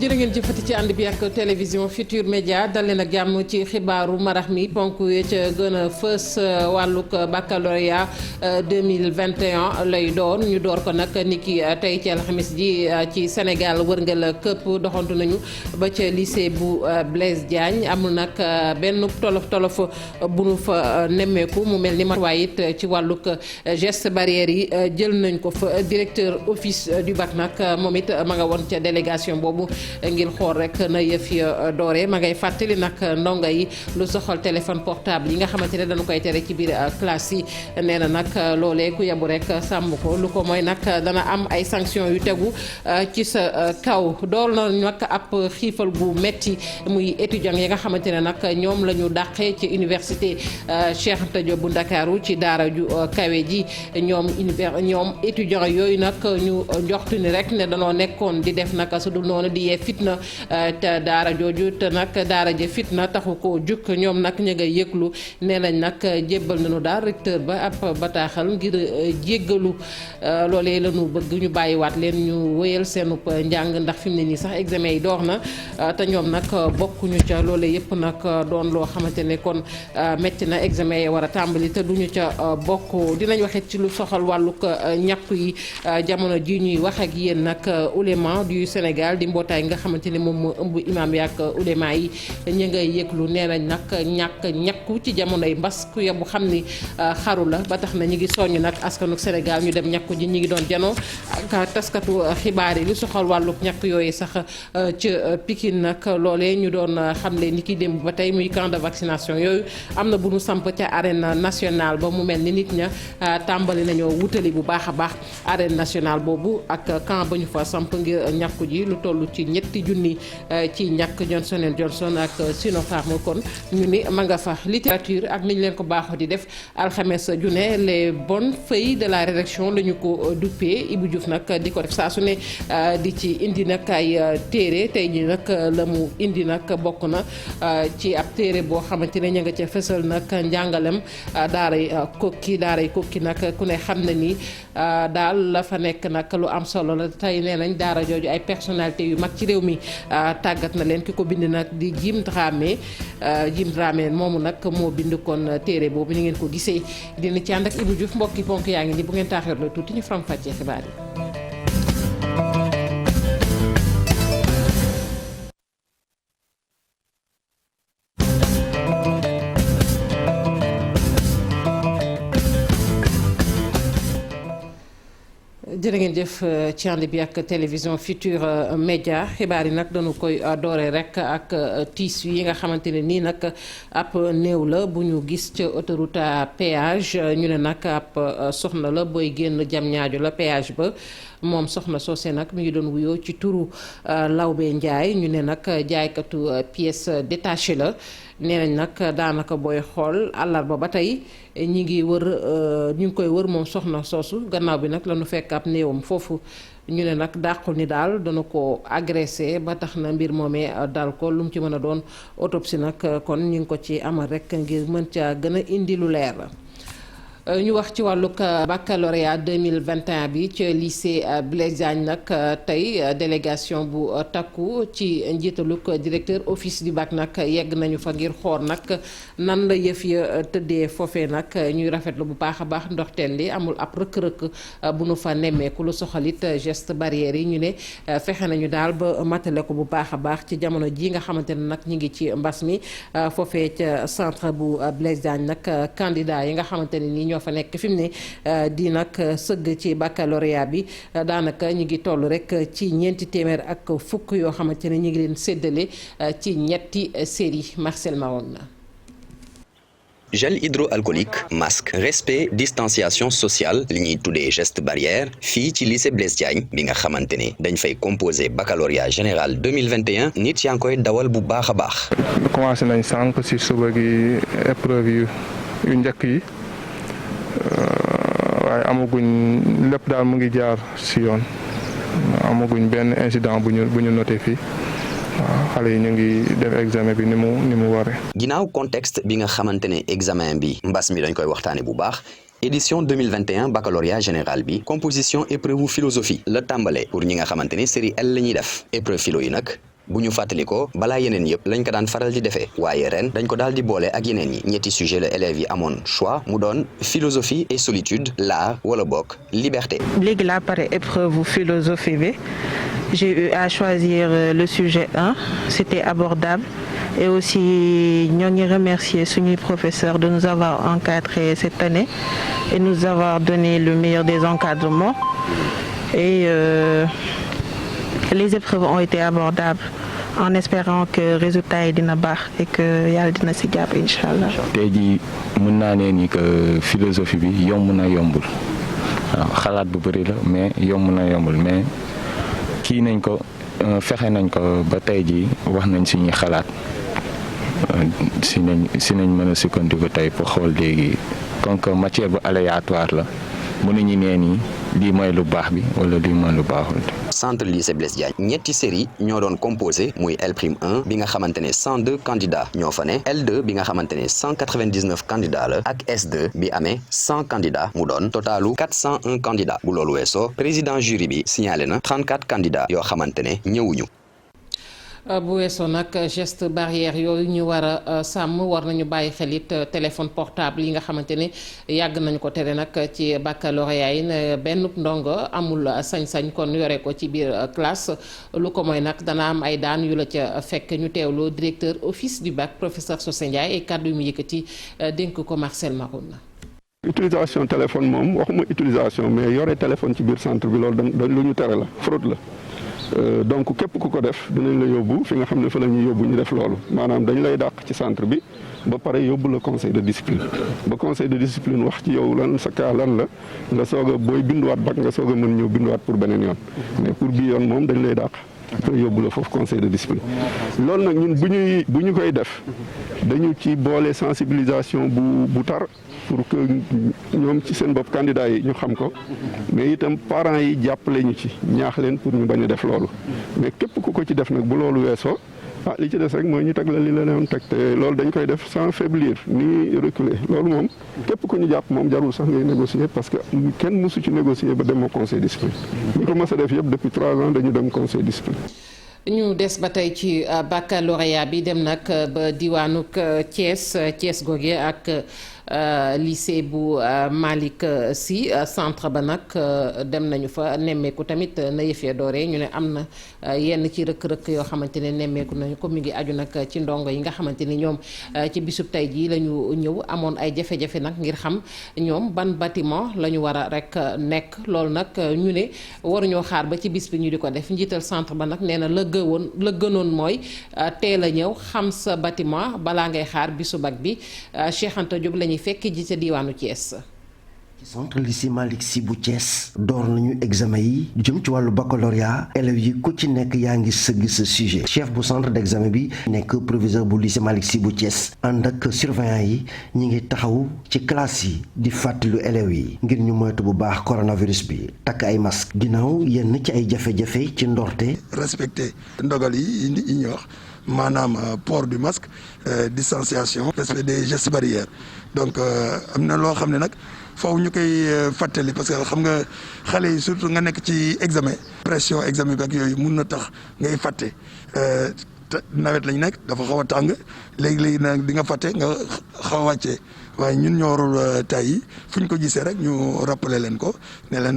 jërë ngeen jëfati ci ànd bi ak télévision Futur Média dal leen ak jàmm ci xibaaru marax mi ponk yi ca gën a fës wàllug baccalauréat 2021 lay doon ñu door ko nag niki tey ci alxamis ji ci Sénégal wërngal këpp doxantu nañu ba ca lycée bu Blaise Diagne amul nag benn tolof bu nu fa nemmeeku mu mel ni matuwaay it ci wàllug geste barrière yi jël nañ ko fa directeur office du bac nag moom it ma nga woon ca délégation boobu ngir xool rek na yëf ya doore ma ngay fàttali nag ndongo yi lu soxal téléphone portable yi nga xamante ne dañu koy tere ci biir classe yi nee na nag loolee ku yebu rek sàmm ko lu ko mooy nag dana am ay sanctions yu tegu ci sa kaw dool na nag ab xiifal gu metti muy étudiants yi nga xamante ne nag ñoom la ñu dàqee ci université Cheikh Anta Diop bu Ndakaaru ci daara ju kawe ji ñoom étudiants yooyu nag ñu njoxtu ni rek ne danoo nekkoon di def naka su dul noonu di yee fitna te daara jooju te nag daara ja fitna taxu ko jukk ñoom nag ñu ngay yëglu nee nañ nag jébbal nañu daal recteur ba ab bataaxal ngir jéggalu loolee la ñu bëgg ñu bàyyiwaat leen ñu wéyal seenub njàng ndax fi mu ne nii sax examen yi door na te ñoom nag bokkuñu ca loolee yëpp nag doon loo xamante ne kon metti na examen yi war a tàmbali te duñu ca bokk dinañ waxit ci lu soxal wàllug ñàkku yi jamono ji ñuy wax ak yéen nag ouléma du Sénégal di mbootaay nga xamante ne moom moo ëmb imam yi ak ouléma yi ñu ngay yëglu nee nañ nag ñàkku ci jamonoy mbas ku yebu xam ni xaru la ba tax na ñu ngi soññ nag askanu Sénégal ñu dem ñàkku ji ñu ngi doon janoo ak taskatu xibaar yi lu soxal wàllug ñàkk yooyu sax ca Pikine nag loolee ñu doon xamle ni ki démb ba tey muy camp de vaccination yooyu am na bu nu samp ca arène nationale ba mu mel ni nit ña tàmbali nañoo wutali bu baax a baax arène nationale boobu ak camp ba ñu fa samp ngir ñàkku ji lu toll ci ñetti junni ci ñàkk Johnson & Johnson ak Sinopharm kon ñu ni ma nga fa littérature ak niñ leen ko baaxoo di def alxames ju ne les bonnes feuilles de la rédaction la ñu ko duppee Ibou Diouf nag di ko def saa su ne di ci indi nag ay téere tey ji nag la mu indi nag bokk na ci ab téere boo xamante ne ña nga ca fësal nag njàngalem daaray kokki nag ku ne xam na ni daal la fa nekk nag lu am solo la tey nee nañ daara jooju ay personnalité yu mag ci réew mi tàggat na leen ki ko bind nag di Jim Dramé moomu nag moo bind kon téere boobu ni ngeen ko gisee dina ci ànd ak Ibou Diouf mbokki ponk yaa ngi ni bu ngeen taaxeer la tuuti ñu faram fàccee xibaar yi. jërë ngeen jëf ci ànd bi ak télévision Futur Média xibaar yi nag dañu koy doore rek ak tiis yi nga xamante ne nii nag ab néew la bu ñu gis ca autoroute à péage ñu ne nag ab soxna la booy génn Diamniadio la péage ba moom soxna soose nag mi ngi doon wuyoo ci turu Lawbe Ndiaye ñu ne nag jaaykatu pièces détachées la nee nañ nag daanaka booy xool àllarba ba tey ñi ngi wër ñu ngi koy wër moom soxna soosu gannaaw bi nag la ñu fekk ab néewam foofu ñu ne nag dàqul ni daal dana ko agressé ba tax na mbir moomee dal ko lu mu ci mën a doon autopsie nag kon ñu ngi ko ci amal rek ngir mën caa gën a indi lu leer la. ñu wax ci wàllug baccalauréat 2021 bi ci lycée Blaise Diagne nag tey délégation bu takku ci njiitalug directeur office du bac nag yegg nañu fa ngir xool nag nan la yëf ya tëddee foofee nag ñuy rafetlu bu baax a baax ndoxteel li amul ab rëkk-rëkk bu nu fa nemmeeku lu soxalit geste barrière yi ñu ne fexe nañu daal ba matale ko bu baax a baax ci jamono ji nga xamante ne nag ñu ngi ci mbas mi foofee ca centre bu Blaise Diagne nag candidat yi nga xamante ne nii fa nekk fi mu ne di nag sëgg ci baccalauréat bi daanaka ñu ngi toll rek ci ñeenti téeméer ak fukk yoo xamante ne ñu ngi leen séddale ci ñetti série Marcel Maron na gel hydroalcoolique masque respect distanciation sociale li ñuy tuddee geste barrière fii ci lycée Blaise Diagne bi nga xamante ne dañ fay composé baccalauréat général 2021 nit yaa ngi koy dawal bu baax a baax. commencé nañ sànq ci suba gi épreuve yu njëkk yi. waaye amaguñ lépp daal mu ngi jaar ci yoon amaguñ benn incident bu ñu noté fii waaw xale yi ñu ngi def examen bi ni mu waree. ginnaaw contexte bi nga xamante ne examen bi mbas mi dañ koy waxtaane bu baax édition 2021 baccalauréat général bi composition épreuve philosophie la tàmbale pour ñi nga xamante ne série L la ñuy def épreuve philo yi nag bu ñu fàttali ko balaa yeneen yëpp lañ ko daan faral di defee waaye ren dañ ko daal di boole ak yeneen yi ñetti sujet la élèves yi amoon choix mu doon philosophie et solitude l'art wala bokk liberté. léegi laa pare épreuve philosophie bi j'ai eu à choisir le sujet 1 c'était abordable et aussi ñoo ngi remercier suñuy professeurs de nous avoir encadrés cette année et nous avoir donné le meilleur des encadrements et les épreuves ont été abordables en espérant que résultat yi dina baax et que yàlla dina si jàpp incha allah. tey jii mën naa ne ni que philosophie bi yomb na yombul waaw xalaat bu bëri la mais yomb na yombul mais kii nañ ko fexe nañ ko ba tey jii wax nañ suñuy xalaat si nañ mën a sukkandiku tey pour xool léegi comme que matière bu aléatoire la mënuñu nee nii lii mooy lu baax bi wala lii mooy lu baaxul. centre lycée Blaise Diagne ñetti série ñoo doon composé muy L'1 bi nga xamante ne 102 candidats ñoo fa ne L2 bi nga xamante ne 199 candidats la ak S2 bi amee 100 candidats mu doon totalu 401 candidats bu loolu weesoo président jury bi signalé na 34 candidats yoo xamante ne ñëwuñu. bu weesoo nag geste barrière yooyu ñu war a sàmm war nañu bàyyi xel it téléphone portable yi nga xamante ne yàgg nañu ko tere nag ci baccalauréat yi ne benn ndongo amul sañ-sañ kon yore ko ci biir classe lu ko mooy nag dana am ay daan yu la ca fekk ñu teewloo directeur office du bac professeur Socé Ndiaye ay kàddu yu mu yëkkati dénk ko Marcel Maroun. utilisation téléphone moom waxuma utilisation mais yore téléphone ci biir centre bi loolu dañ lu ñu tere la fraude la. Donc képp ku ko def dinañ la yóbbu fi nga xam ne fa la ñuy yóbbu ñu def loolu maanaam dañ lay dàq ci centre bi ba pare yóbbu la conseil de discipline ba conseil de discipline wax ci yow lan sa cas lan la nga soog a booy binduwaat bac nga soog a mën ñëw binduwaat pour beneen yoon mais pour bii yoon moom dañ lay dàq après yóbbu la foofu conseil de discipline. loolu nag ñun bu ñu koy def dañu ci boole sensibilisation bu tar pour que ñoom ci seen bopp candidats yi ñu xam ko mais itam parents yi jàppale ñu ci ñaax leen pour ñu bañ a def loolu mais képp ku ko ci def nag bu loolu weesoo li ci des rek mooy ñu teg la li la leen teg te loolu dañ koy def sans faiblir ni reculer loolu moom képp ku ñu jàpp moom jarul sax ngay négocier parce que kenn mësu ci négocier ba demoo conseil discipline ñu ko mës a def yëpp depuis 3 ans dañu dem conseil discipline. ñu des ba tey ci baccalauréat bi dem nag ba diwaanuk Thiès goge ak lycée bu Malick Sy centre ba nag dem nañu fa nemmeeku tamit na yëfee dooree ñu ne am na yenn ci rëkk-rëkk yoo xamante ne nemmeeku nañu ko mi ngi aju nag ci ndongo yi nga xamante ni ñoom ci bisub tey jii la ñu ñëw amoon ay jafe-jafe nag ngir xam ñoom ban bâtiment la ñu war a rek nekk loolu nag ñu ne waruñoo xaar ba ci bis bi ñu di ko def njiital centre ba nag nee na la gënoon mooy teel a ñëw xam sa bâtiment balaa ngay xaar bisu bac bi Cheikh Anta Diop lañuy fekk ji ca diwaanu Thiès. ci centre lycée Malick Sy bu Thiès door nañu examen yi jëm ci wàllu baccalauréat élèves yi ku ci nekk yaa ngi sëgg sa sujet chef bu centre d'examen bi nekk proviseur bu lycée Malick Sy bu Thiès ànd ak surveillant yi ñi ngi taxaw ci classe yi di fàttali élèves yi ngir ñu moytu bu baax coronavirus bi takk ay masque ginnaaw yenn ci ay jafe-jafe ci ndorte respecter ndogal yi ñuy wax maanaam port du masque distanciation respect des gestes barrières donc am na loo xam ne nag foofu ñu koy fàttali parce que xam nga xale yi surtout nga nekk ci examen pression examen bi ak yooyu mun na tax ngay fàtte nawet lañ nekk dafa xaw a tàng léegi nag di nga fàtte nga xaw a wàccee waaye ñun ñoo warul tay yi fu ñu ko gisee rek ñu rappeler leen ko ne leen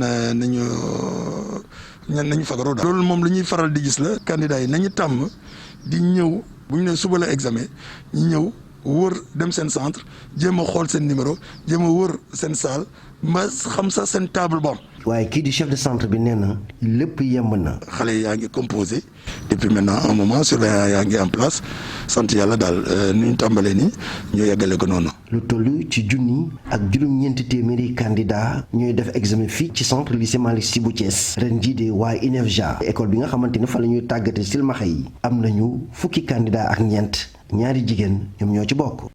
nañu fagaru daal. loolu moom lu ñuy faral di gis la candidat yi nañu tàmm di ñëw bu ñu ne suba la examen ñu ñëw wër dem seen centre jéem a xool seen numéro jéem a wër seen salle ma xam sax seen table bon. waaye kii di chef de centre bi nee na lépp yemb na. xale yaa ngi composé depuis maintenant un moment surveillant yaa ngi en place sant yàlla daal nu ñu tàmbalee nii ñu yeggale ko noonu. lu toll ci junni ak juróom-ñeenti téeméeri candidat ñooy def examen fii ci centre lycée Malick Sy bu Thiès ren jii de waaye INEFJA école bi nga xamante ne fa la ñuy tàggate silmaxa yi am nañu fukki candidat ak ñeent ñaari jigéen ñoom ñoo ci bokk.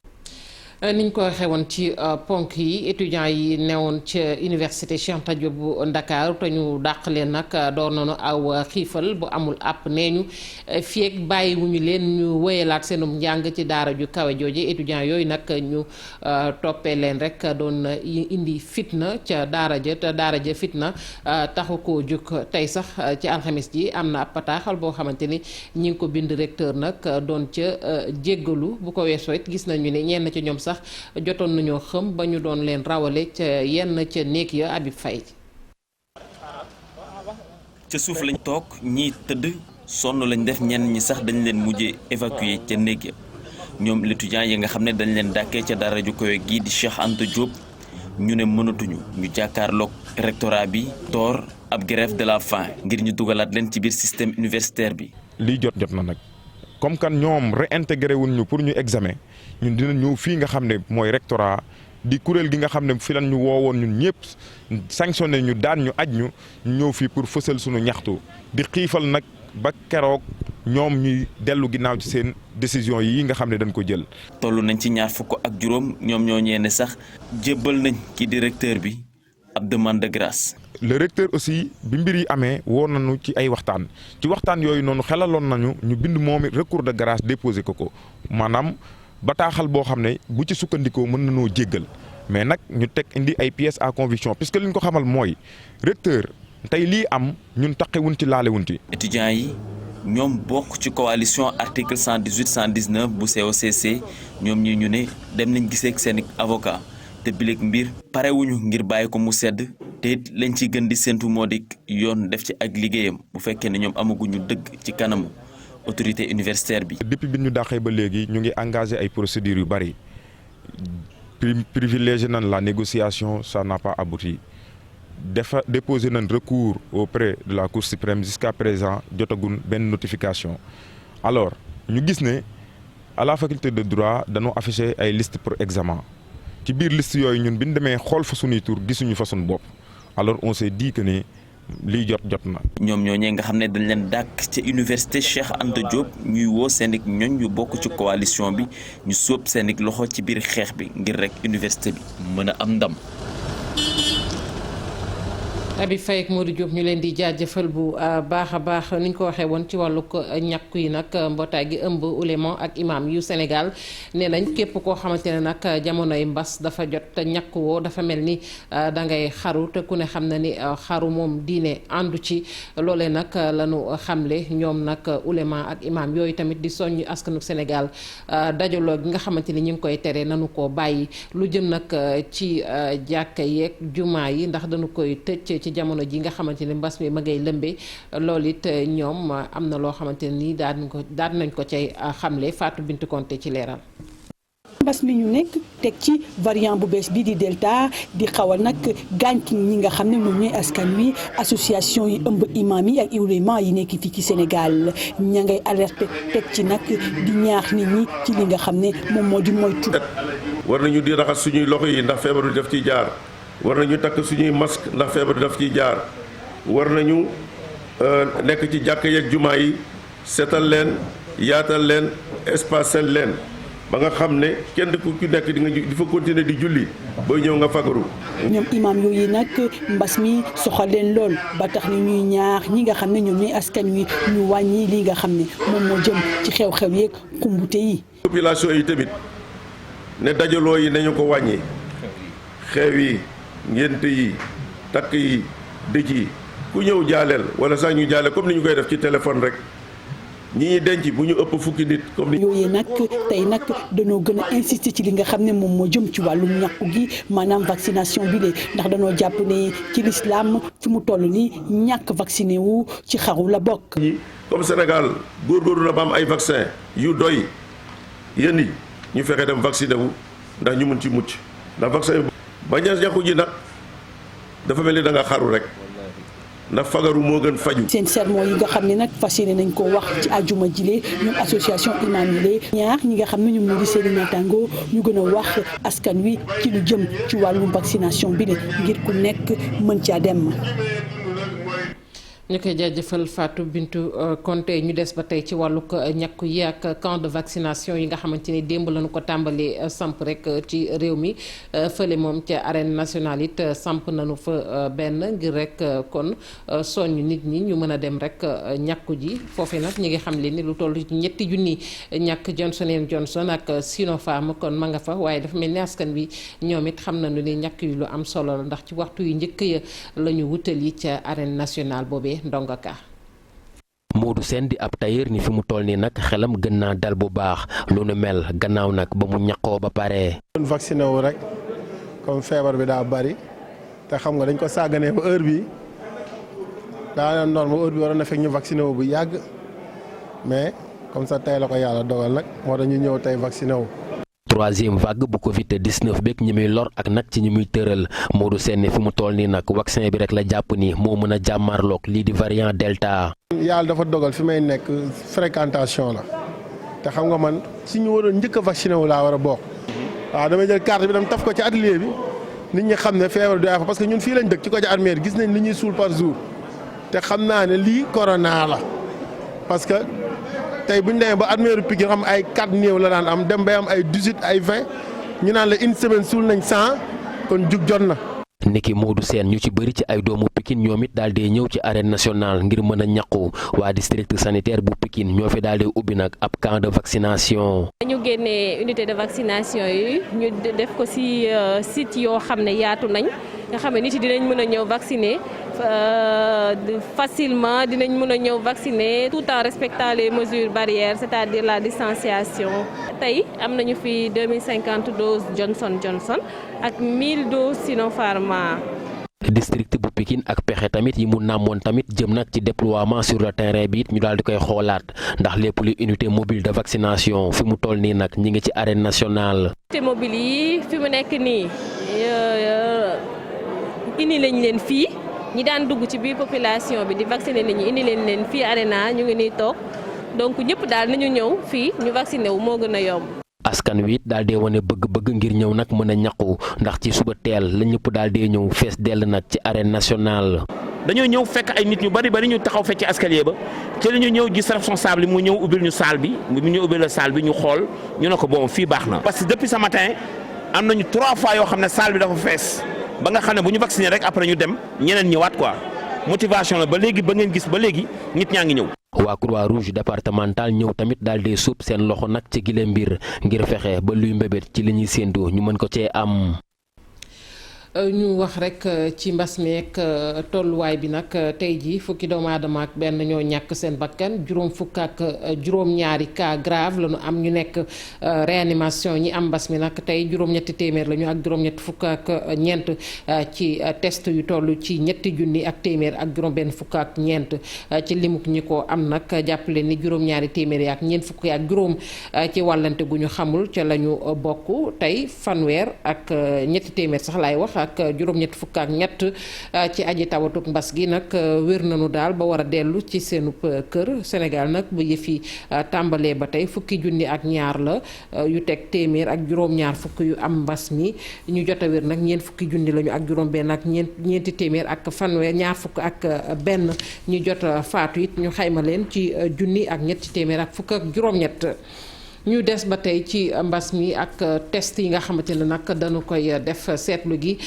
niñ ko waxee woon ci ponk yi étudiants yi newoon ca université Cheikh Anta Diop bu Ndakaaru te ñu dàq leen nag door nañu aw xiifal bu amul àpp nee ñu fii ak bàyyiwuñu leen ñu wéyalaat seenum njàng ci daara ju kawe jooje étudiants yooyu nag ñu toppee leen rek doon indi fitna ca daara ja te daara ja fitna taxu koo jóg tey sax ci alxamis ji am na ab bataaxal boo xamante ni ñi ngi ko bind recteur nag doon ca jéggalu bu ko weesoo it gis nañu ne ñenn ca ñoom sax jotoon nañoo xëm ba ñu doon leen rawale ca yenn ca néeg ya Habib Faye. ca suuf lañ toog ñii tëdd sonn lañ def ñenn ñi sax dañ leen mujjee évacuer ca néeg ya ñoom étudiants yi nga xam ne dañ leen dàkkee ca dara ju koy gii di Cheikh Anta Diop ñu ne mënatuñu ñu jàkkaarloog rectorat bi door ab grève de la faim ngir ñu dugalaat leen ci biir système universitaire bi. lii jot na nag comme kan ñoom réintégré wuñ ñu pour ñu examen ñun dina ñëw fii nga xam ne mooy rectorat di kuréel gi nga xam ne fi lan ñu woowoon ñun ñëpp sanctionné ñu daan ñu aj ñu ñëw fii pour fësal suñu ñaxtu di xiifal nag ba keroog ñoom ñuy dellu ginnaaw ci seen décision yi nga xam ne dañ ko jël. toll nañ ci 25 ñoom ñoo ñeene sax jébbal nañ ki directeur bi ab demande de grâce. le recteur aussi bi mbir yi amee woo nañu ci ay waxtaan yooyu noonu xelaloon nañu ñu bind moom it recours de grâce déposé ko maanaam bataaxal boo xam ne bu ci sukkandikoo mën nañoo jéggal mais nag ñu teg indi ay pièces à conviction puisque li ñu ko xamal mooy recteur tey lii am ñun taqewuñ ci laalewuñ ci. étudiants yi ñoom bokk ci coalition article 118 119 bu COCC ñoom ñi ñu ne dem nañ gisee ak seen avocat te bileeg mbir parewuñu ngir bàyyi ko mu sedd te it lañ ci gën di séntu moo di yoon def ci ak liggéeyam bu fekkee ne ñoom amaguñu dëgg ci kanamu autorité universitaire bi. depuis bi ñu dàqee ba léegi ñu ngi engagé ay procédures yu bari privilégié nañ la négociation ça n'a pas abouti déposé nañ recours auprès de la Cour suprême jusqu'à présent jotagun benn notification alors ñu gis ne à la faculté de droit dañoo affiché ay liste pour examen ci biir liste yooyu ñun bi ñu demee xool fa suñuy tur gisuñu fa suñu bopp alors on s'est dit que ne lii jot na. ñoom ñooñee nga xam ne dañ leen dàkk ca université Cheikh Anta Diop ñuy woo seen i ñoñ yu bokk ci coalition bi ñu sóob seen i loxo ci biir xeex bi ngir rek université bi mën a am ndam. Habib Faye ak Modou Diop ñu leen di jaajëfal bu baax a baax ni ñu ko waxee woon ci wàllug ñàkku yi nag mbootaay gi ëmb ulema ak imam yu Sénégal nee nañ képp koo xamante ne nag jamonoy mbas dafa jot te ñàkku woo dafa mel ni da ngay xaru te ku ne xam na ni xaru moom diine àndu ci loolee nag lañu xamle ñoom nag ulema ak imam yooyu tamit di soññ askanu Sénégal dajaloo gi nga xamante ni ñu ngi koy tere nanu ko bàyyi lu jëm nag ci jàkka yeeg jumaa yi ndax dañu koy tëj ci jamono ji nga xamante ne mbas mi ma ngay lëmbee loolu it ñoom am na loo xamante ni daan nañ ko cay xamle Fatou Bintou Konté ci leeral. mbas mi ñu nekk teg ci variant bu bees bi di delta di xawal nag gaañ ñi nga xam ne moom ñooy askan wi association yi ëmb imam yi ak ulema yi nekk fii ci Sénégal ña ngay alerté teg ci nag di ñaax nit ñi ci li nga xam ne moom moo di moytu. war nañu di raxas suñuy loxo yi ndax feebar bi daf ciy jaar. war nañu takk suñuy masque ndax feebar daf ciy jaar war nañu nekk ci jàkk yeeg jumaa yi seetal leen yaatal leen espacel leen ba nga xam ne kenn ku nekk di fa continuer di julli booy ñëw nga fagaru. ñoom imaam yooyu nag mbas mi soxal leen lool ba tax ni ñuy ñaax ñi nga xam ne ñoom ñooy askan wi ñu wàññi li nga xam ne moom moo jëm ci xew-xew yeeg xumbute yi. population yi tamit ne dajaloo yi nañu ko wàññi xew yi. ngénte yi takk yi dëj yi ku ñëw jaaleel wala sax ñu jaale comme ni ñu koy def ci téléphone rek ñi ñuy denc bu ñu ëpp fukki nit comme ni. yooyu nag tey nag dañoo gën a insister ci li nga xam ne moom moo jëm ci wàllum ñàkku gi maanaam vaccination bi de ndax dañoo jàpp ne ci l'islam fi mu toll nii ñàkk vacciné wu ci xaru la bokk. comme Sénégal góorgóorlu na ba am ay vaccin yu doy yéen yi ñu fexe dem vacciné wu ndax ñu mun ci mucc ndax vaccin bañ a ñàkku ji nag dafa mel ni da nga xaru rek ndax fagaru moo gën faju. seen sermon yi nga xam ne nag fas yéene nañ koo wax ci àjjuma jile ñoom association imam yi lee ñaar ñi nga xam ne ñoom ñoo di seeni naataango ñu gën a wax askan wi ci lu jëm ci wàllum vaccination bi de ngir ku nekk mën caa dem. ñu koy jaajëfal Fatou Bintou Konté. ñu des ba tey ci wàllug ñàkku yi ak camp de vaccination yi nga xamante ni démb lañu ko tàmbalee samp rek ci réew mi fële moom ca arène nationale it samp nañu fa benn ngir rek kon soññ nit ñi ñu mën a dem rek ñàkku ji foofu nag ñi ngi xam leen ni lu toll ci 3 junni ñàkk Johnson & Johnson ak Sinopharm kon ma nga fa waaye dafa mel ni askan bi ñoom it xam nañu ni ñàkk yu lu am solo la ndax ci waxtu yu njëkk ya la ñu wutali ca arène nationale boobee. Ndongaka. Modou Sène di ab tailleur ni fi mu toll nii nag xelam gën naa dal bu baax lu nu mel gannaaw nag ba mu ñaqoo ba pare. doon vacciné wu rek comme feebar bi daa bari te xam nga dañ ko sàgganee ba heure bi daa norme heure bi waroon na fekk ñu vacciné wu bu yàgg mais comme ça tey la ko yàlla dogal nag moo tax ñu ñëw tey vacciné wu. troisième vague bu Covid-19 beeg ñi muy lor ak nag ci ñi muy tëral Modou Sène fi mu toll nii nag vaccin bi rek la jàpp ni moo mën a jàmmarloog lii di variant Delta. yàlla dafa dogal fi may nekk fréquentation la te xam nga man si ñu waroon njëkk a vacciné wu laa war a bokk. waaw damay jël carte bi dem taf ko ci atelier bi nit ñi xam ne feebar du fa parce que ñun fii lañ dëkk ci ko ci armée gis nañ li ñuy suul par jour te xam naa ne lii corona la parce que. tey bu ñu demee ba armeeru Pikine xam ay 4 néew la daan am dem bay am ay 18 ay 20 ñu naan la une semaine suul nañ 100 kon jug jot na. niki Modou Sène ñu ci bëri ci ay doomu Pikine ñoom it daal di ñëw ci arène nationale ngir mën a ñàqu waa district sanitaire bu Pikine ñoo fi daal di ubbi nag ab camp de vaccination. ñu génnee unité de vaccination yi ñu def ko ci site yoo xam ne yaatu nañ nga xam ne nit yi dinañ mën a ñëw vacciner. Facilement dinañ mën a ñëw vacciner tout en respectant les mesures barrières c'est-à-dire la distanciation. tey am nañu fi 2050 doses Johnson ak 1000 doses Sinopharm. district bu Pikine ak pexe tamit yi mu namoon tamit jëm nag ci déploiement sur le terrain bi it ñu daal di koy xoolaat ndax lépp lu unité mobile de vaccination fi mu toll nii nag ñi ngi ci arène nationale. unité mobile yi fi mu nekk nii indi lañ leen fii. ñi daan dugg ci biir population bi di vacciner nit ñi indi leen fii arena ñu ngi nii toog donc ñëpp daal nañu ñëw fii ñu vacciner wu moo gën a yomb. askan wi it daal dee wane bëgg-bëgg ngir ñëw nag mën a ñaqu ndax ci suba teel la ñëpp daal dee ñëw fees dell nag ci arène nationale. dañoo ñëw fekk ay nit ñu bari ñu taxaw fekk ci escalier ba ci la ñu ñëw gis responsable yi mu ñëw ubbil ñu salle bi mu ñu ubbil la salle bi ñu xool ñu ne ko bon fii baax na. parce que depuis ce matin am nañu 3 fois yoo xam ne salle bi dafa fees. ba nga xam ne bu ñu vacciné rek après ñu dem ñeneen ñëwaat quoi motivation la ba léegi ba ngeen gis ba léegi nit ñaa ngi ñëw. waa Croix-Rouge départemental ñëw tamit daal di suub seen loxo nag ci gile mbir ngir fexe ba luy mbébét ci li ñuy séentu ñu mën ko cee am. ñu wax rek ci mbas meek tolluwaay bi nag tey jii fukki doomu aadama ak benn ñoo ñàkk seen bakkan juróom-ñaari cas grave la ñu am ñu nekk réanimation ñi am mbas mi nag tey juróom-ñetti téeméer la ñu ak juróom-ñetti fukk ak ñeent ci test yu toll ci ñetti junni ak téeméer ak juróom-benn fukk ak ñeent ci limuk ñi ko am nag jàppale ni juróom-ñaari téeméer yi ak ñeent fukk ak juróom ci wàllante gu ñu xamul ca la ñu bokk tey fanweer ak ñetti téeméer sax laay wax. ak juróom-ñett fukk ak ñett ci aji tawatuk mbas gi nag wér nañu daal ba war a dellu ci seenub kër Sénégal nag bu yëfi tàmbalee ba tey fukki junni ak ñaar la yu teg téeméer ak juróom-ñaar fukk yu am mbas mi ñu jot a wér nag ñeent fukki junni lañu ak juróom-benn ak ñeenti téeméer ak fanweer ñaar fukk ak benn ñu jot a faatu it ñu xayma leen ci junni ak ñetti téeméer ak fukk ak juróom-ñett. ñu des ba tey ci mbas mi ak test yi nga xamante ne nag dañu koy def seetlu gi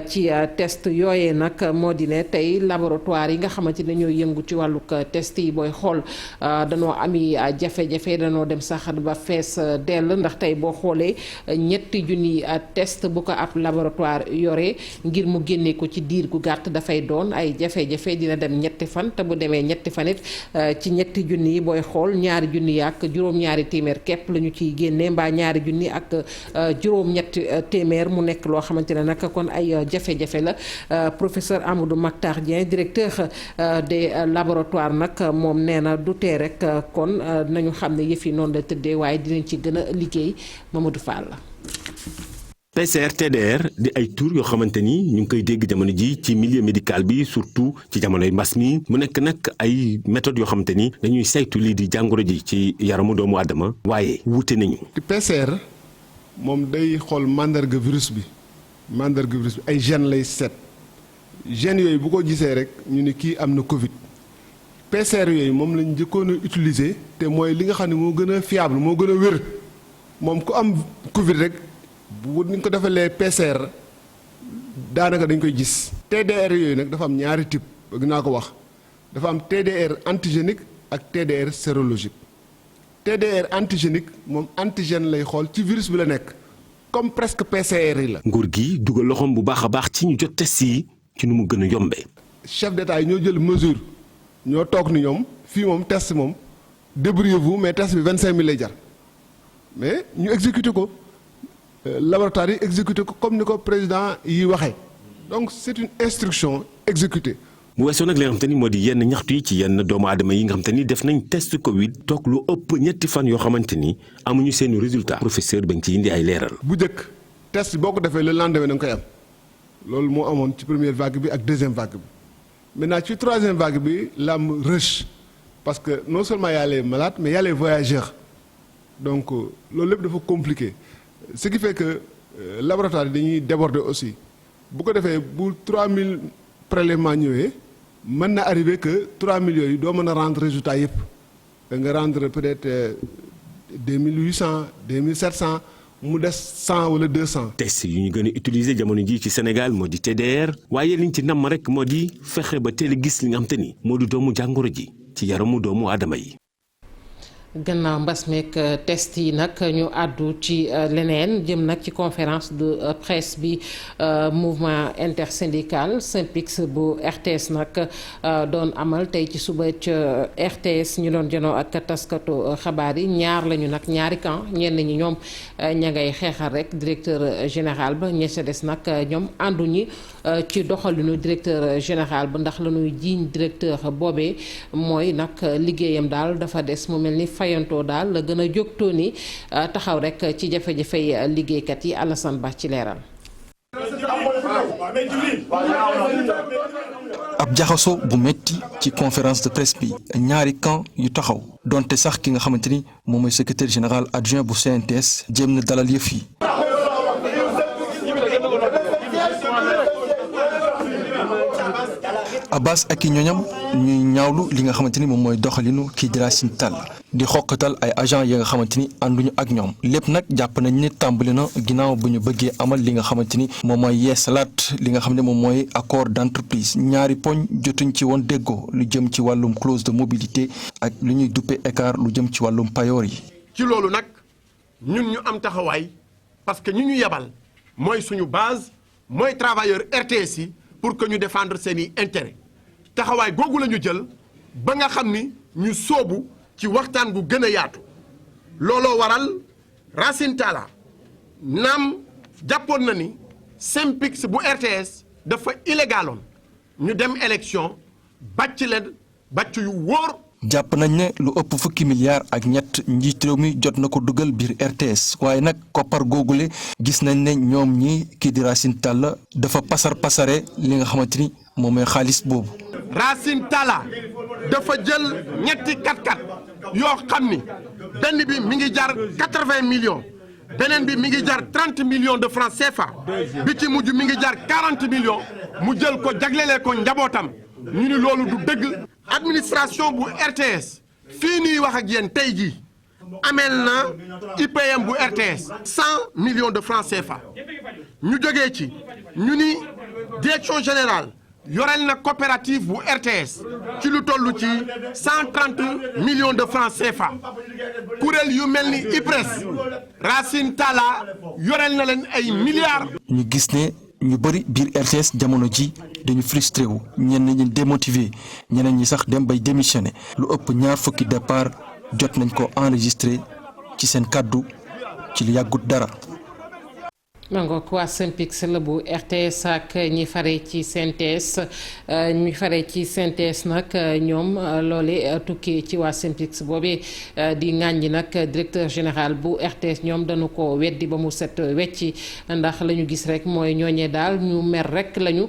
ci test yooyee nag moo di ne tey laboratoire yi nga xamante ne ñooy yëngu ci wàllug test yi booy xool danoo ami jafe-jafe danoo dem sax ba fees dell ndax tey boo xoolee ñetti junni test bu ko ab laboratoire yore ngir mu génne ko ci diir gu gàtt dafay doon ay jafe-jafe dina dem ñetti fan te bu demee ñetti fan it ci ñetti junni yi booy xool ñaari junni ak juróom-ñaari téeméer képp la ñu ciy génne mbaa ñaari junni ak juróom-ñetti téeméer mu nekk loo xamante ne nag kon ay jafe-jafe la professeur Amadou Mactar Dieng directeur des laboratoires nag moom nee na du tee rek kon nañu xam ne yëf yi noonu la tëddee waaye dinañ ci gën a liggéey Mamadou Fall la. PCR TDR di ay tur yoo xamante ni ñu ngi koy dégg jamono ji ci milieu médical bi surtout ci jamonoy mbas mi mu nekk nag ay méthodes yoo xamante ni dañuy saytu lii di jàngoro ji ci yaramu doomu aadama waaye wuute nañu. PCR moom day xool mandarga virus bi ay gènes lay seet gènes yooyu bu ko gisee rek ñu ni kii am na Covid PCR yooyu moom lañ njëkkoon a utiliser te mooy li nga xam ne moo gën a fiable moo gën a wér moom ku am Covid rek bu ni ko defalee PCR daanaka dañ koy gis. TDR yooyu nag dafa am ñaari type bëgg naa ko wax dafa am TDR antigénique ak TDR sérologique TDR antigénique moom antigène lay xool ci virus bi la nekk comme presque PCR yi la. nguur gi dugal loxoom bu baax a baax ci ñu jot test yi ci nu mu gën a yombee. chef d'état yi ñoo jël mesure ñoo toog ni ñoom fii moom test moom débrouillez-vous mais test bi 25000 lay jar mais ñu exécuté ko laboratoire yi exécuté ko comme ni ko président yi waxee donc c'est une instruction exécutée. bu weesoo nag li nga xam te ni moo di yenn ñaxtu yi ci yenn doomu aadama yi nga xam te ni def nañ test Covid toog lu ëpp ñetti fan yoo xamante ni amuñu seen résultat professeur ba nga ci indi ay leeral. bu njëkk test boo ko defee le lendemain da nga koy am loolu moo amoon ci première vague bi ak deuxième vague bi maintenant ci troisième vague bi la am rush parce que non seulement y a les malades mais y a les voyageurs donc loolu lépp dafa compliqué ce qui fait que laboratoire yi dañuy déborder aussi bu ko defee bu 3000 prélèvements ñëwee mën na arriver que 3000 yooyu doo mën a rendre résultat yëpp da nga rendre peut-être 2800 2700 mu des 100 wala 200. test yu ñu gën a utiliser jamono ji ci Sénégal moo di TDR waaye liñ ci namm rek moo di fexe ba teel a gis li nga xam te ni moo di doomu jàngoro ji ci yaramu doomu aadama yi. gannaaw mbas meek test yi nag ñu àddu ci leneen jëm nag ci conférence de presse bi mouvement intersyndical SYNPICS bu RTS nag doon amal tey ci suba ca RTS ñu doon janoo ak taskatu xabaar yi ñaar lañu nag ñaari camp ñenn ñi ñoom ña ngay xeexal rek directeur général ba ña ca des nag ñoom ànduñi ci doxalinu directeur général ba ndax la ñuy jiiñ directeur boobee mooy nag liggéeyam daal dafa des mu mel ni fayantoo daal la gën a jógtoo ni taxaw rek ci jafe-jafey liggéeykat yi Alassane Ba ci leeral. ab jaxaso bu metti ci conférence de presse bi ñaari camp yu taxaw donte sax ki nga xamante ni moom mooy secrétaire général adjoint bu CNTS jéem na dalal yëf yi. Abbas ak i ñoñam ñuy ñaawlu li nga xamante ni moom mooy doxalinu kii di Racine Tall di xoqatal ay agent yi nga xamante ni ànduñu ak ñoom lépp nag jàpp nañ ne tàmbali na ginnaaw bu ñu bëggee amal li nga xamante ni moom mooy yeesalaat li nga xam ne moom mooy accord d'entreprise ñaari poñ jotuñ ci woon déggoo lu jëm ci wàllum clause de mobilité ak lu ñuy duppe écart lu jëm ci wàllum payoor yi. ci loolu nag ñun ñu am taxawaay parce que ñu yebal mooy suñu base mooy travailleur RTS yi pour que ñu défendre seeni intérêt taxawaay googu la ñu jël ba nga xam ni ñu soobu ci waxtaan gu gën a yaatu looloo waral Racine Talla naam jàppoon na ni SYNPICS bu RTS dafa illégaloon ñu dem élection bàcc leen bàcc yu wóor. jàpp nañ ne lu ëpp fukki milliards ak ñett njiit réew mi jot na ko dugal biir RTS waaye nag koppar googule gis nañ ne ñoom ñi kii di Racine Talla dafa pasare li nga xamante ni moom mooy xaalis boobu. Racine Talla dafa jël ñetti 4x4 yoo xam ni benn bi mi ngi jar 80 millions beneen bi mi ngi jar 30 millions de francs CFA bi ci mujj mi ngi jar 40 millions mu jël ko jaglelee ko njabootam ñu ni loolu du dëgg. administration bu RTS fii ñuy wax ak yéen tey jii ameel na IPM bu RTS 100 millions de francs CFA ñu jógee ci ñu ni direction générale yoreel na coopérative bu RTS ci lu toll ci 130 millions de francs CFA kuréel yu mel ni IPRES Racine Talla yoreel na leen ay milliards. ñu gis ne ñu bëri biir RTS jamono ji dañu frustré wu ñenn ñi démotivé ñeneen ñi sax dem bay démissionné lu ëpp ñaar fukki départ jot nañ ko enregistré ci seen kàddu ci lu yàggut dara. mangook waa SYNPICS la bu RTS ak ñi fare ci CNTS ñi fare ci CNTS nag ñoom loole tukkee ci waa SYNPICS boobee di ŋàññi nag directeur général bu RTS ñoom dañu ko weddi ba mu set wecci ndax la ñu gis rek mooy ñooñee daal ñu mer rek lañu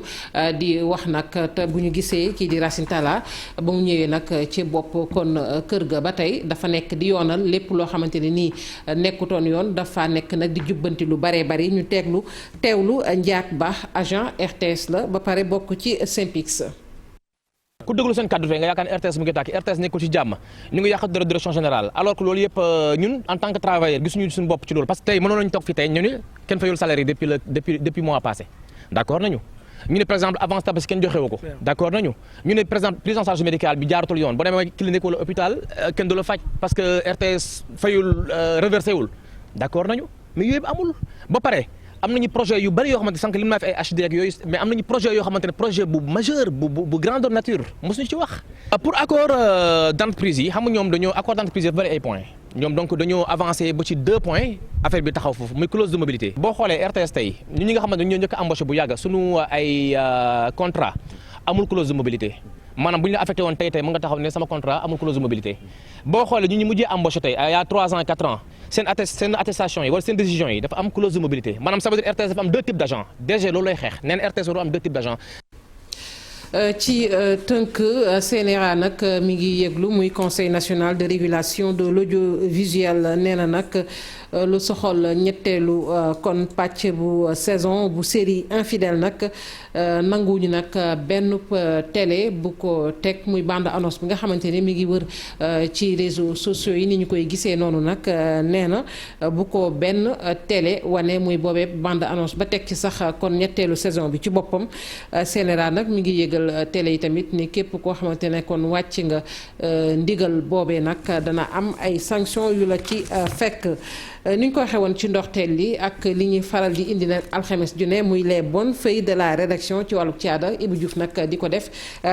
di wax nag te bu ñu gisee kii di Racine Talla ba mu ñëwee nag ci bopp kon kër ga ba tey dafa nekk di yoonal lépp loo xamante ne nii nekkutoon yoon dafa nekk nag di jubbanti lu baree bari ñu teewlu Ndiak Ba agent RTS la ba pare bokk ci SYNPICS. ku déglu seen kàddu tey nga yaakaar ne RTS mu ngi tàkki RTS nekkul ci jàmm ñu ngi yàq direction générale alors que loolu yëpp ñun en tant que travailleur gisuñu suñu bopp ci loolu parce que tey mënoon nañu toog fii tey ñu ni kenn fayul salaire yi depuis mois passé d'accord nañu ñu ne par exemple avance tabaski kenn joxewu ko d'accord nañu ñu ne par exemple prise en charge médicale bi jaaratul yoon boo demee clinique wala hôpital kenn du la faj parce que RTS fayul reversé wul d'accord nañu mais yooyu amul ba pare am nañu projet yu bari yoo xamante sànq li mu naa fi ay HD ak yooyu mais am nañu projet yoo xamante ne projet bu majeur bu grandeur nature mosuñu ci wax. pour accord d'entreprise yi xam nga ñoom dañoo accord d'entreprise yi bari ay points ñoom donc dañoo avancé ba ci 2 points affaire bi taxaw foofu muy clause de mobilité. boo xoolee RTS tey ñun ñi nga xamante ne ñoo njëkk a embauché bu yàgg suñu ay contrat amul clause de mobilité. maanaam bu ñu la affecté woon tey mën nga taxaw ne sama contrat amul clause de mobilité boo xoolee ñu mujjee embauché tey il y a 3 ans 4 ans seen attestation yi wala seen décision yi dafa am clause de mobilité maanaam ça veut dire RTS dafa am 2 types d'agents DG loolu lay xeex nee na RTS waru am 2 types d'agents. ci tënk CNRA nag mi ngi yëglu muy conseil national de régulation de l'audiovisuel nee na nag lu soxol ñetteelu kon pàcc bu saison bu série infidèle nag nanguwuñu nag benn télé bu ko teg muy bande annonce bi nga xamante ne mi ngi wër ci réseaux sociaux yi ni ñu koy gisee noonu nag nee na bu ko benn télé wane muy boobee bande annonce ba teg ci sax kon ñetteelu saison bi ci boppam CNRA nag mi ngi yëgal télé yi tamit ni képp koo xamante ne kon wàcc nga ndigal boobee nag dana am ay sanctions yu la ci fekk. ni ñu ko waxee woon ci ndorteel li ak li ñuy faral di indi leen alxames ju ne muy les bonnes feuilles de la rédaction ci wàllu caada Ibou Diouf nag di ko def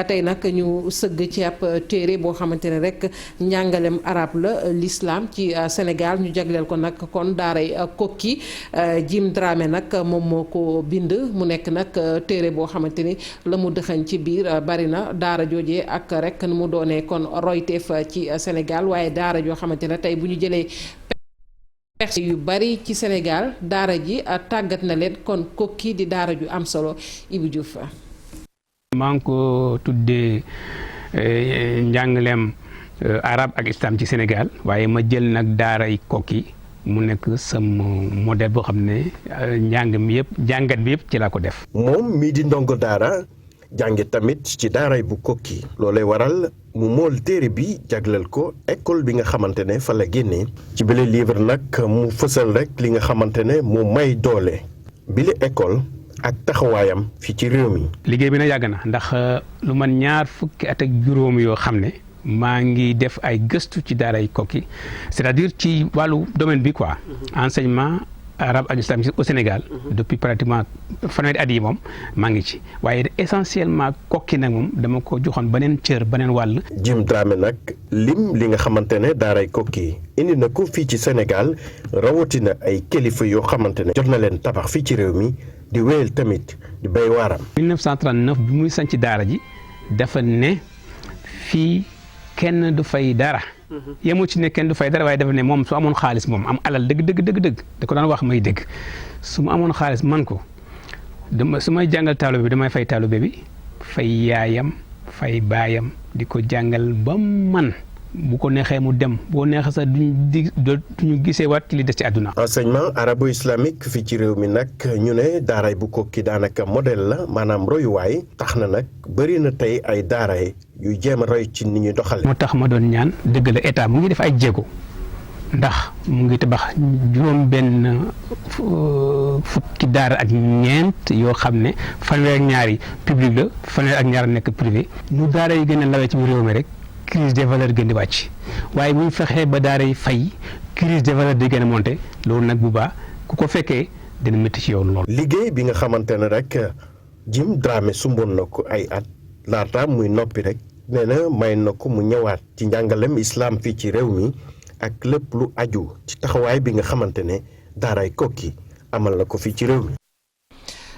tey nag ñu sëgg ci ab téere boo xamante ne rek njàngalem arab la l'islam ci Sénégal ñu jagleel ko nag kon daaray Kokki Jim Dramé nag moom moo ko bind mu nekk nag téere boo xamante ni la mu dëxañ ci biir bari na daara joojee ak rek nu mu doonee kon royteef ci Sénégal waaye daara joo xamante ne tey bu ñu jëlee yu bari ci Sénégal daara ji tàggat na leen kon Kokki di daara ju am solo Ibou Diouf. maa ngi ko tuddee njàngaleem arab ak islam ci Sénégal waaye ma jël nag daaray Kokki mu nekk sama modèle boo xam ne njàng mi yëpp jàngat bi yëpp ci laa ko def. moom mii di ndongo daara jànge tamit ci daaray bu Kokki loolay waral mu mool téere bi jagleel ko école bi nga xamante ne fa la génnee ci bile livre nag mu fësal rek li nga xamante ne mu may doole bile école ak taxawaayam fii ci réew mi. liggéey bi na yàgg na ndax lu man 20 fukki at ak juróom yoo xam ne maa ngi def ay gëstu ci daaray Kokki c'est-à-dire ci wàllu domaine bi quoi enseignement arabe ak islam au Sénégal depuis pratiquement fanweeri at yi moom maa ngi ci waaye essentiellement Kokki nag moom dama ko joxoon beneen cër beneen wàll. Jim Dramé nag lim li nga xamante ne daaray Kokki indi na ko fii ci Sénégal rawatina ay kilifa yoo xamante ne jot na leen tabax fii ci réew mi di wéyal tamit di béy waaram. 1939 bi muy sanc daara ji dafa ne fii kenn du fay dara. yemul ci ne kenn du fay dara waaye dafa ne moom su amoon xaalis moom am alal dëgg da ko daan wax may dëgg su ma amoon xaalis man ko su may jàngal taalibe bi damay fay taalibe bi fay yaayam fay baayam di ko jàngal ba man bu ko neexee mu dem boo neexee sax duñu gisee waat ci li des ci àdduna. enseignement arabo-islamique fii ci réew mi nag ñu ne daaray bu Kokki daanaka modèle la maanaam royuwaay tax na nag bëri na tey ay daaray yu jéem a roy ci ni ñuy doxale moo tax ma doon ñaan dëgg la état mu ngi def ay jéego ndax mu ngi tabax juróom benn fukki daara ak ñeent yoo xam ne fanweer ak ñaari public la fanweer ak ñaar nekk privé ñu daara yi gën a lawee ci réew mi rek crise des valeurs gën di wàcc waaye bu ñu fexee ba daara yi fay crise des valeurs di gën a monté loolu nag bu baax ku ko fekkee dina métti ci yow lool. liggéey bi nga xamante ne rek Jim Dramé sumboon na ko ay at laata muy noppi rek nee na may na ko mu ñëwaat ci njàngalem islam fii ci réew mi ak lépp lu aju ci taxawaay bi nga xamante ne daaray Kokki amal na ko fii ci réew mi.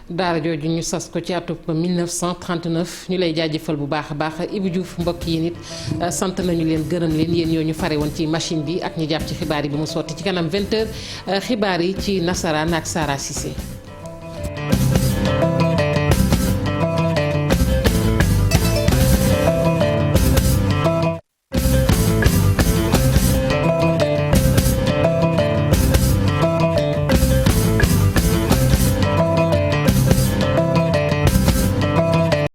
daara jooju ñu sas ko ci atub 1939 ñu lay jaajëfal bu baax a baax Ibou Diouf mbokk yi nit sant nañu leen gërëm leen yéen ñoo ñu fare woon ci machine bi ak ñu jàpp ci xibaar yi bi mu sotti ci kanam 20h xibaar yi ci nasaraan ak Sara Cissé.